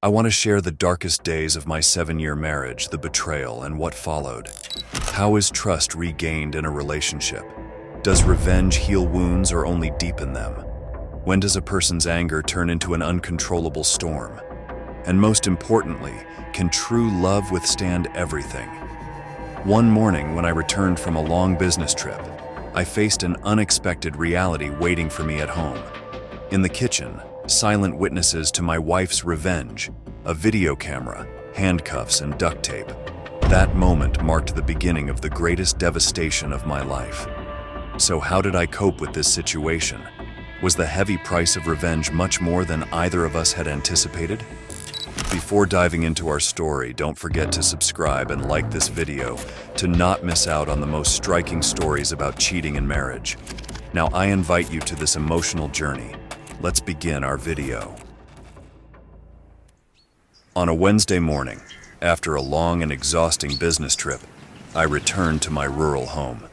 I want to share the darkest days of my 7-year marriage, the betrayal, and what followed. How is trust regained in a relationship? Does revenge heal wounds or only deepen them? When does a person's anger turn into an uncontrollable storm? And most importantly, can true love withstand everything? One morning when I returned from a long business trip, I faced an unexpected reality waiting for me at home. In the kitchen, silent witnesses to my wife's revenge, a video camera, handcuffs, and duct tape. That moment marked the beginning of the greatest devastation of my life. So how did I cope with this situation? Was the heavy price of revenge much more than either of us had anticipated? Before diving into our story, don't forget to subscribe and like this video to not miss out on the most striking stories about cheating in marriage. Now I invite you to this emotional journey. Let's begin our video. On a Wednesday morning, after a long and exhausting business trip, I returned to my rural home.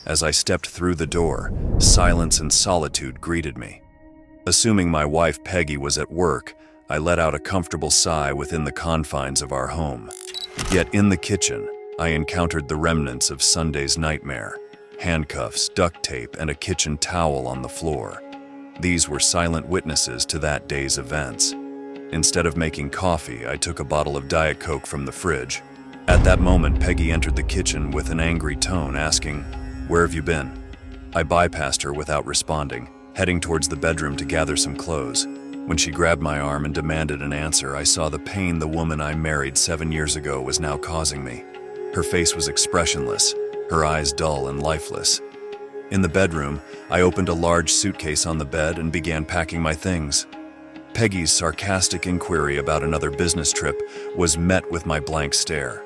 As I stepped through the door, silence and solitude greeted me. Assuming my wife Peggy was at work, I let out a comfortable sigh within the confines of our home. Yet in the kitchen, I encountered the remnants of Sunday's nightmare: handcuffs, duct tape, and a kitchen towel on the floor. These were silent witnesses to that day's events. Instead of making coffee, I took a bottle of Diet Coke from the fridge. At that moment, Peggy entered the kitchen with an angry tone, asking, "Where have you been?" I bypassed her without responding, heading towards the bedroom to gather some clothes. When she grabbed my arm and demanded an answer, I saw the pain the woman I married 7 years ago was now causing me. Her face was expressionless, her eyes dull and lifeless. In the bedroom, I opened a large suitcase on the bed and began packing my things. Peggy's sarcastic inquiry about another business trip was met with my blank stare.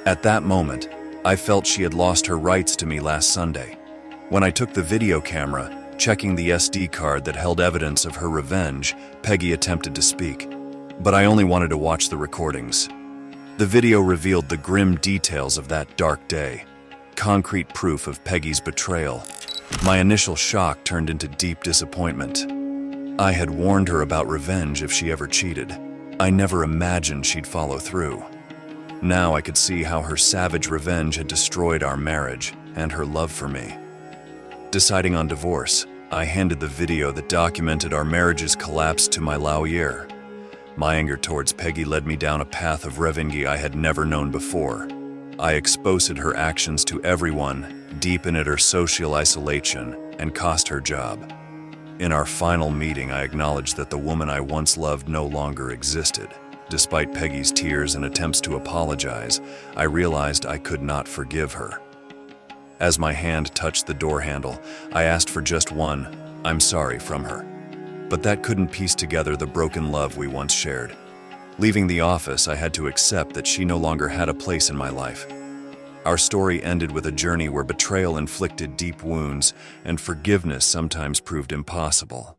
At that moment, I felt she had lost her rights to me last Sunday. When I took the video camera, checking the SD card that held evidence of her revenge, Peggy attempted to speak, but I only wanted to watch the recordings. The video revealed the grim details of that dark day, concrete proof of Peggy's betrayal. My initial shock turned into deep disappointment. I had warned her about revenge if she ever cheated. I never imagined she'd follow through. Now I could see how her savage revenge had destroyed our marriage and her love for me. Deciding on divorce, I handed the video that documented our marriage's collapse to my lawyer. My anger towards Peggy led me down a path of revenge I had never known before. I exposed her actions to everyone, deepened her social isolation, and cost her job. In our final meeting, I acknowledged that the woman I once loved no longer existed. Despite Peggy's tears and attempts to apologize, I realized I could not forgive her. As my hand touched the door handle, I asked for just one "I'm sorry" from her. But that couldn't piece together the broken love we once shared. Leaving the office, I had to accept that she no longer had a place in my life. Our story ended with a journey where betrayal inflicted deep wounds and forgiveness sometimes proved impossible.